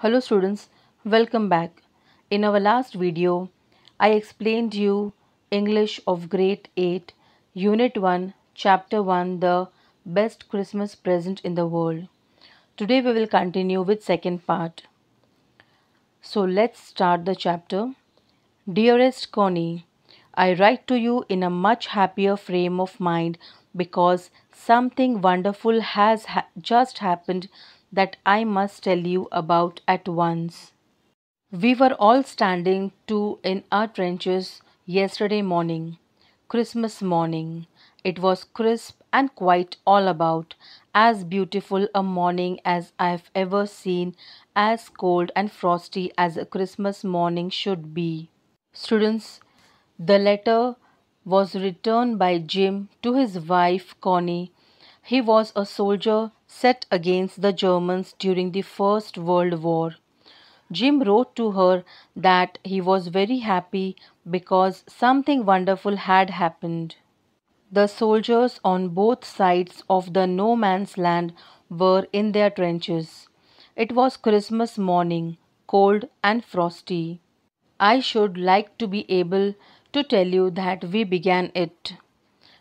Hello students, welcome back. In our last video, I explained you English of Grade 8, Unit 1, Chapter 1, the best Christmas present in the world. Today we will continue with second part. So let's start the chapter. Dearest Connie, I write to you in a much happier frame of mind because something wonderful has just happened that I must tell you about at once. We were all standing to in our trenches yesterday morning, Christmas morning. It was crisp and quite all about, as beautiful a morning as I've ever seen, as cold and frosty as a Christmas morning should be. Students, the letter was written by Jim to his wife Connie. He was a soldier set against the Germans during the First World War. Jim wrote to her that he was very happy because something wonderful had happened. The soldiers on both sides of the no man's land were in their trenches. It was Christmas morning, cold and frosty. I should like to be able to tell you that we began it.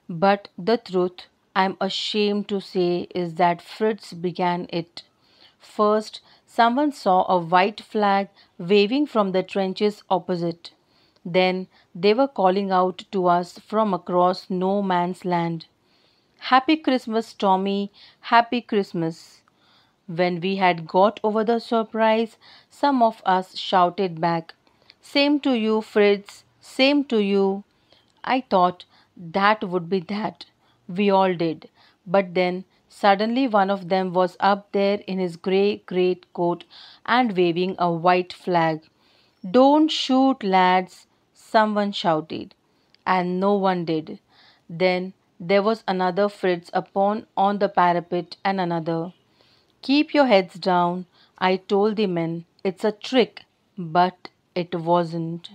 But the truth, I'm ashamed to say, is that Fritz began it. First, someone saw a white flag waving from the trenches opposite. Then they were calling out to us from across no man's land. Happy Christmas, Tommy! Happy Christmas! When we had got over the surprise, some of us shouted back, Same to you, Fritz! Same to you! I thought that would be that. We all did. But then suddenly one of them was up there in his grey greatcoat and waving a white flag. Don't shoot, lads, someone shouted. And no one did. Then there was another Fritz upon on the parapet and another. Keep your heads down, I told the men. It's a trick. But it wasn't.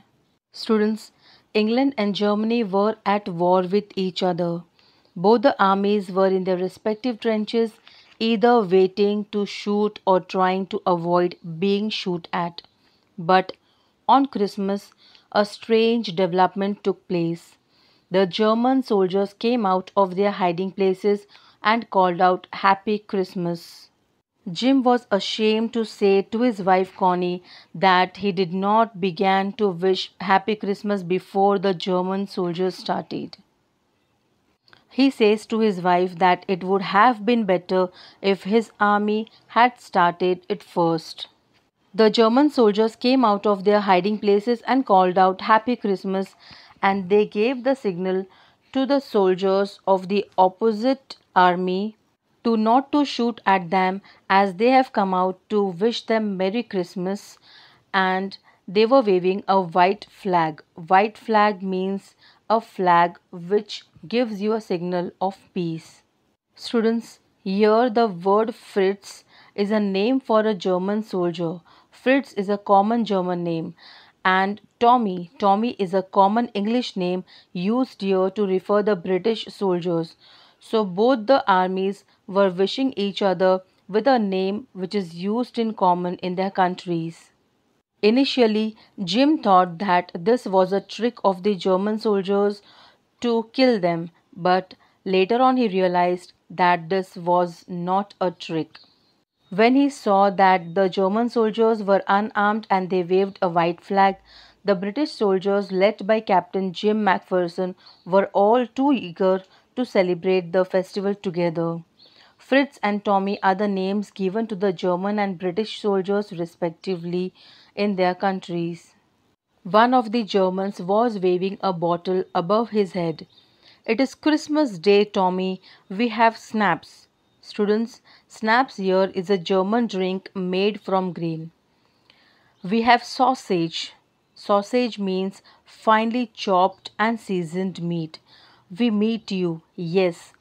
Students, England and Germany were at war with each other. Both the armies were in their respective trenches, either waiting to shoot or trying to avoid being shot at. But on Christmas, a strange development took place. The German soldiers came out of their hiding places and called out Happy Christmas. Jim was ashamed to say to his wife Connie that he did not begin to wish Happy Christmas before the German soldiers started. He says to his wife that it would have been better if his army had started it first. The German soldiers came out of their hiding places and called out Happy Christmas, and they gave the signal to the soldiers of the opposite army to not to shoot at them as they have come out to wish them Merry Christmas, and they were waving a white flag. White flag means a flag which gives you a signal of peace. Students, here the word Fritz is a name for a German soldier. Fritz is a common German name, and Tommy is a common English name used here to refer the British soldiers. So both the armies were wishing each other with a name which is used in common in their countries. Initially, Jim thought that this was a trick of the German soldiers to kill them, but later on he realized that this was not a trick. When he saw that the German soldiers were unarmed and they waved a white flag, the British soldiers, led by Captain Jim Macpherson, were all too eager to celebrate the festival together. Fritz and Tommy are the names given to the German and British soldiers respectively in their countries. One of the Germans was waving a bottle above his head. It is Christmas Day, Tommy. We have snaps. Students, snaps here is a German drink made from grain. We have sausage. Sausage means finely chopped and seasoned meat. We meet you, yes.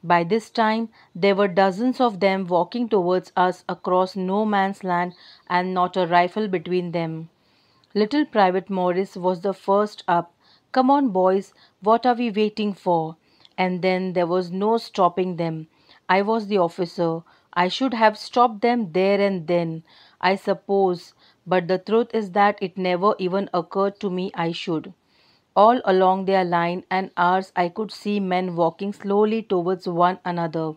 By this time, there were dozens of them walking towards us across no man's land and not a rifle between them. Little Private Morris was the first up. Come on, boys, what are we waiting for? And then there was no stopping them. I was the officer. I should have stopped them there and then. I suppose, but the truth is that it never even occurred to me I should. All along their line and ours, I could see men walking slowly towards one another,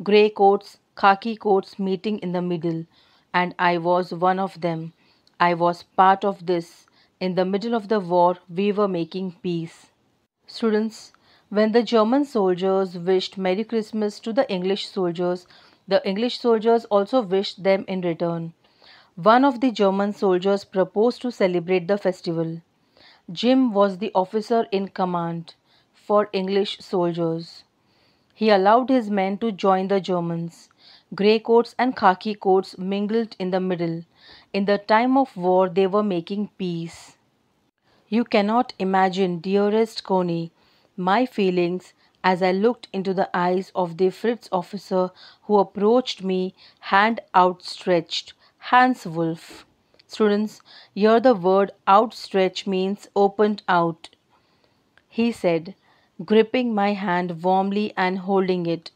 grey coats, khaki coats meeting in the middle, and I was one of them. I was part of this. In the middle of the war, we were making peace. Students, when the German soldiers wished Merry Christmas to the English soldiers, the English soldiers also wished them in return. One of the German soldiers proposed to celebrate the festival. Jim was the officer in command for English soldiers. He allowed his men to join the Germans. Grey coats and khaki coats mingled in the middle. In the time of war, they were making peace. You cannot imagine, dearest Connie, my feelings as I looked into the eyes of the Fritz officer who approached me, hand outstretched. Hans Wolf. Students, here the word outstretched means opened out. He said, gripping my hand warmly and holding it.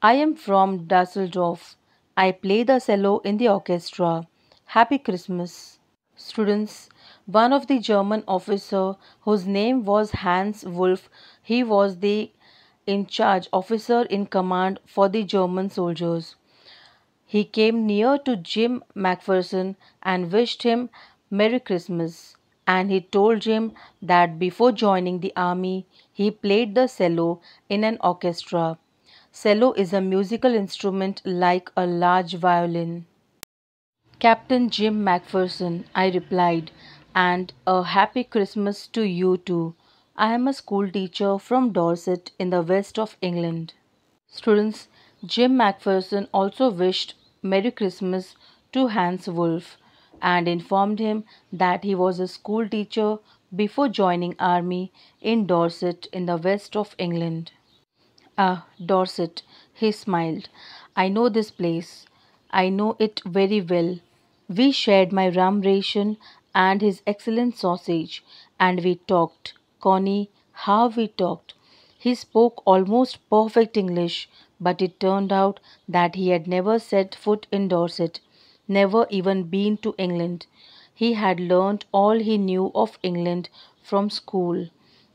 I am from Dusseldorf. I play the cello in the orchestra. Happy Christmas. Students, one of the German officer whose name was Hans Wolf, he was the in charge officer in command for the German soldiers. He came near to Jim Macpherson and wished him Merry Christmas, and he told Jim that before joining the army he played the cello in an orchestra. Cello is a musical instrument like a large violin. Captain Jim Macpherson, I replied, and a happy Christmas to you too. I am a school teacher from Dorset in the west of England. Students, Jim Macpherson also wished Merry Christmas to Hans Wolf and informed him that he was a school teacher before joining army in Dorset in the west of England. Ah, Dorset, he smiled. I know this place. I know it very well. We shared my rum ration and his excellent sausage, and we talked. Connie, how we talked. He spoke almost perfect English, but it turned out that he had never set foot in Dorset, never even been to England. He had learnt all he knew of England from school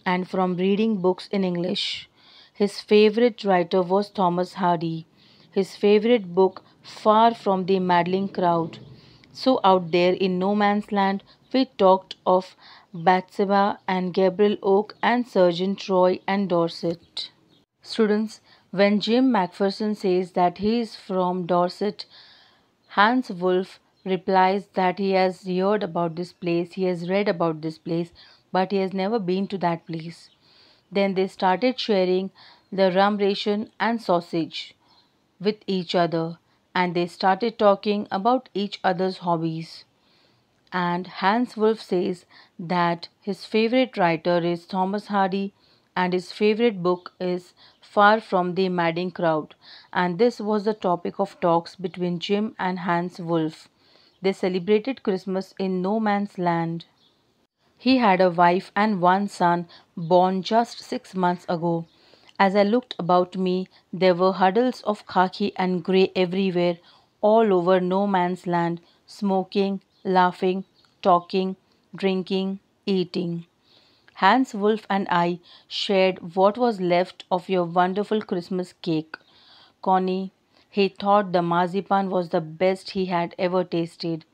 and from reading books in English. His favorite writer was Thomas Hardy. His favorite book, Far from the Maddling Crowd. So out there in no man's land, we talked of Bathsheba and Gabriel Oak and Sergeant Troy and Dorset. Students, when Jim Macpherson says that he is from Dorset, Hans Wolf replies that he has heard about this place, he has read about this place, but he has never been to that place. Then they started sharing the rum ration and sausage with each other, and they started talking about each other's hobbies. And Hans Wolf says that his favorite writer is Thomas Hardy and his favorite book is Far from the Madding Crowd. And this was the topic of talks between Jim and Hans Wolf. They celebrated Christmas in no man's land. He had a wife and one son born just 6 months ago. As I looked about me, there were huddles of khaki and grey everywhere, all over no man's land, smoking, laughing, talking, drinking, eating. Hans Wolf and I shared what was left of your wonderful Christmas cake. Connie, he thought the marzipan was the best he had ever tasted.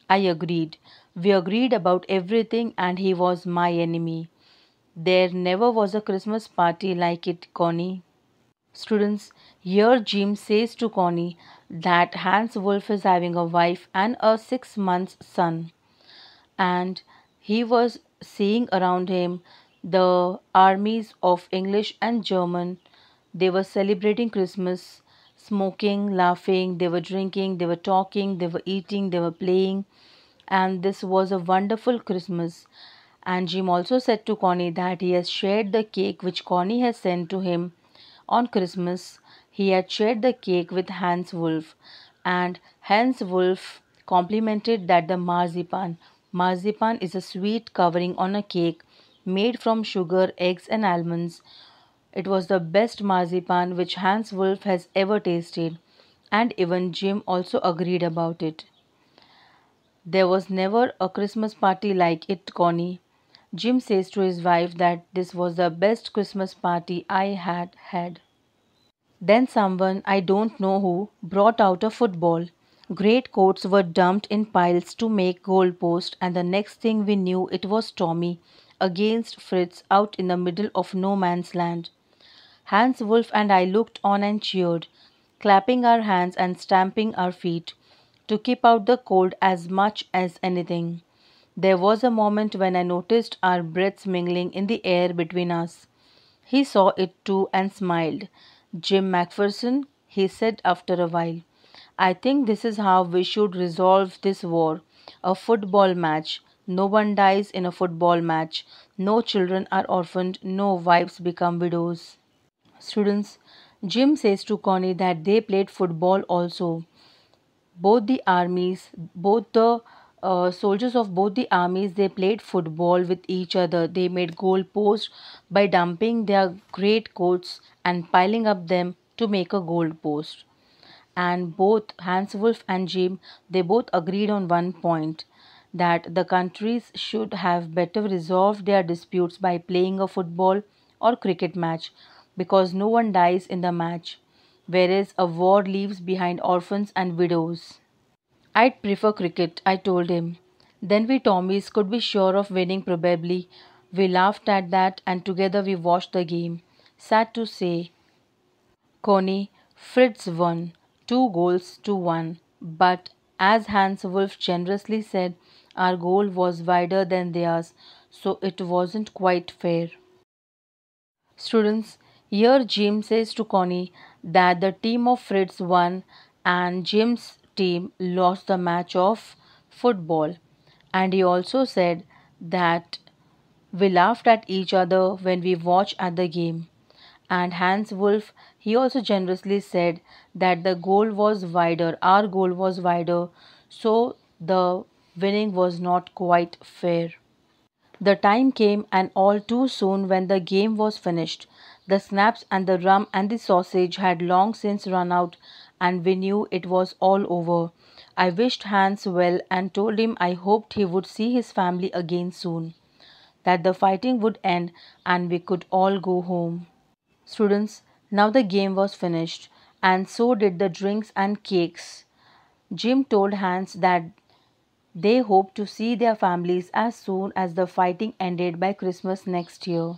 I agreed. We agreed about everything, and he was my enemy. There never was a Christmas party like it, Connie. Students, here Jim says to Connie that Hans Wolf is having a wife and a 6 months son, and he was seeing around him the armies of English and German. They were celebrating Christmas, smoking, laughing, they were drinking, they were talking, they were eating, they were playing, and this was a wonderful Christmas. And Jim also said to Connie that he has shared the cake which Connie has sent to him on Christmas. He had shared the cake with Hans Wolf, and Hans Wolf complimented that the marzipan is a sweet covering on a cake made from sugar, eggs, and almonds. It was the best marzipan which Hans Wolf has ever tasted, and even Jim also agreed about it. There was never a Christmas party like it, Connie. Jim says to his wife that this was the best Christmas party I had had. Then someone, I don't know who, brought out a football. Great coats were dumped in piles to make goalposts, and the next thing we knew it was Tommy against Fritz out in the middle of no man's land. Hans Wolf and I looked on and cheered, clapping our hands and stamping our feet to keep out the cold as much as anything. There was a moment when I noticed our breaths mingling in the air between us. He saw it too and smiled. Jim Macpherson, he said after a while, I think this is how we should resolve this war. A football match. No one dies in a football match. No children are orphaned. No wives become widows. Students, Jim says to Connie that they played football also. Both the armies, both the soldiers of both the armies, they played football with each other. They made goal posts by dumping their great coats and piling up them to make a goal post. And both Hans Wolf and Jim, they both agreed on one point, that the countries should have better resolved their disputes by playing a football or cricket match, because no one dies in the match, whereas a war leaves behind orphans and widows. I'd prefer cricket, I told him. Then we Tommies could be sure of winning probably. We laughed at that and together we watched the game. Sad to say, Connie, Fritz won, 2 goals to 1. But as Hans Wolf generously said, our goal was wider than theirs, so it wasn't quite fair. Students, here Jim says to Connie that the team of Fritz won and Jim's team lost the match of football. And he also said that we laughed at each other when we watched at the game. And Hans Wolf, he also generously said that the goal was wider, our goal was wider, so the winning was not quite fair. The time came, and all too soon, when the game was finished. The snaps and the rum and the sausage had long since run out, and we knew it was all over. I wished Hans well and told him I hoped he would see his family again soon, that the fighting would end and we could all go home. Students, now the game was finished, and so did the drinks and cakes. Jim told Hans that they hoped to see their families as soon as the fighting ended by Christmas next year.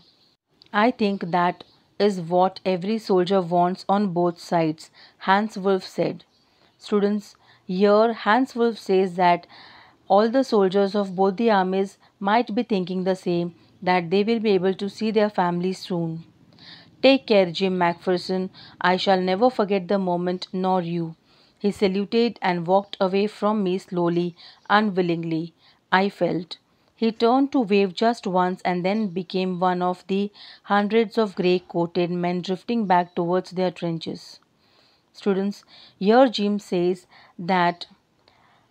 I think that is what every soldier wants on both sides, Hans Wolf said. Students, here Hans Wolf says that all the soldiers of both the armies might be thinking the same, that they will be able to see their families soon. Take care, Jim Macpherson. I shall never forget the moment, nor you. He saluted and walked away from me slowly, unwillingly, I felt. He turned to wave just once and then became one of the hundreds of grey coated men drifting back towards their trenches. Students, here Jim says that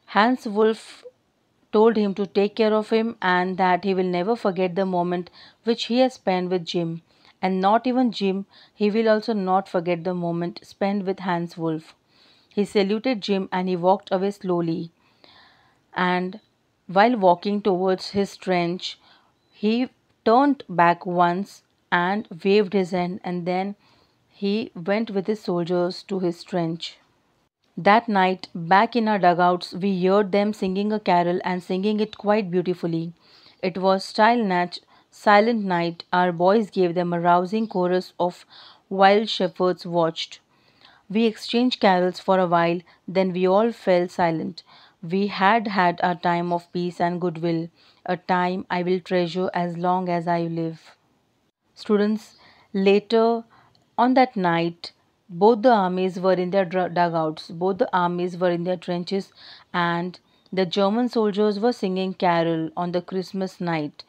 Hans Wolf told him to take care of him and that he will never forget the moment which he has spent with Jim. And not even Jim, he will also not forget the moment spent with Hans Wolf. He saluted Jim and he walked away slowly. And while walking towards his trench, he turned back once and waved his hand, and then he went with his soldiers to his trench. That night, back in our dugouts, we heard them singing a carol and singing it quite beautifully. It was silent night. Our boys gave them a rousing chorus of Wild Shepherds Watched. We exchanged carols for a while, then we all fell silent. We had had a time of peace and goodwill, a time I will treasure as long as I live. Students, later on that night, both the armies were in their dugouts, both the armies were in their trenches, and the German soldiers were singing carol on the Christmas night,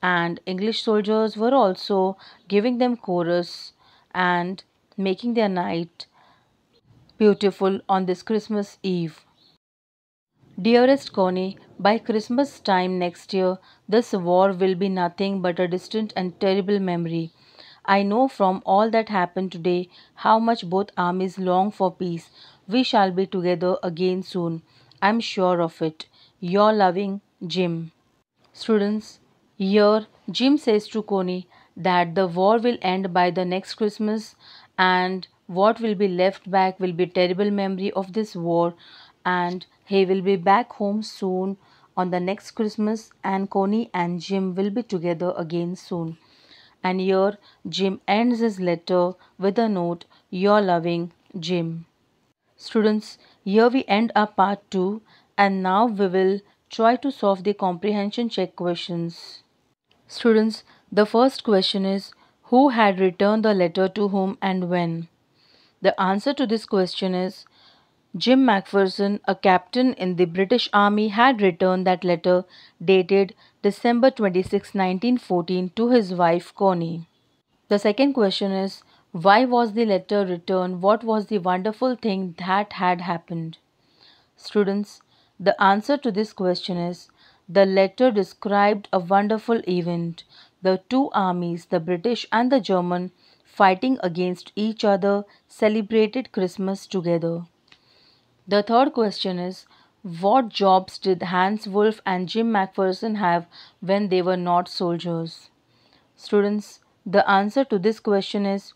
and English soldiers were also giving them chorus and making their night beautiful on this Christmas Eve. Dearest Connie, by Christmas time next year, this war will be nothing but a distant and terrible memory. I know from all that happened today how much both armies long for peace. We shall be together again soon. I am sure of it. Your loving, Jim. Students, here Jim says to Connie that the war will end by the next Christmas and what will be left back will be terrible memory of this war, and he will be back home soon on the next Christmas, and Connie and Jim will be together again soon. And here Jim ends his letter with a note, Your loving, Jim. Students, here we end our part 2, and now we will try to solve the comprehension check questions. Students, the first question is, who had returned the letter to whom and when? The answer to this question is, Jim McPherson, a captain in the British Army, had returned that letter dated December 26, 1914 to his wife Connie. The second question is, why was the letter returned? What was the wonderful thing that had happened? Students, the answer to this question is, the letter described a wonderful event. The two armies, the British and the German, fighting against each other, celebrated Christmas together. The third question is, what jobs did Hans Wolff and Jim McPherson have when they were not soldiers? Students, the answer to this question is,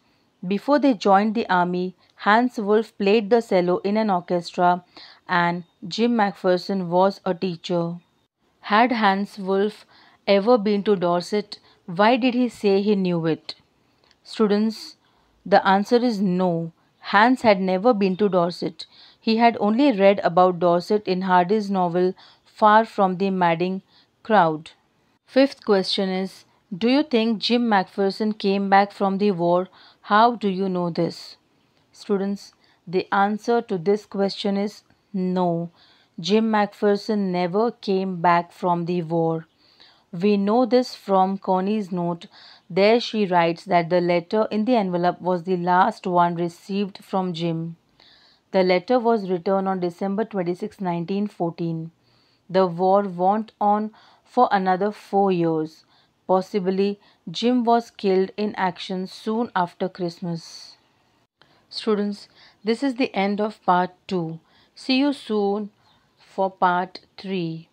before they joined the army, Hans Wolff played the cello in an orchestra and Jim McPherson was a teacher. Had Hans Wolff ever been to Dorset? Why did he say he knew it? Students, the answer is no. Hans had never been to Dorset. He had only read about Dorset in Hardy's novel Far from the Madding Crowd. Fifth question is, do you think Jim McPherson came back from the war? How do you know this? Students, the answer to this question is no. Jim McPherson never came back from the war. We know this from Connie's note. There she writes that the letter in the envelope was the last one received from Jim. The letter was written on December 26, 1914. The war went on for another 4 years. Possibly, Jim was killed in action soon after Christmas. Students, this is the end of part 2. See you soon for part 3.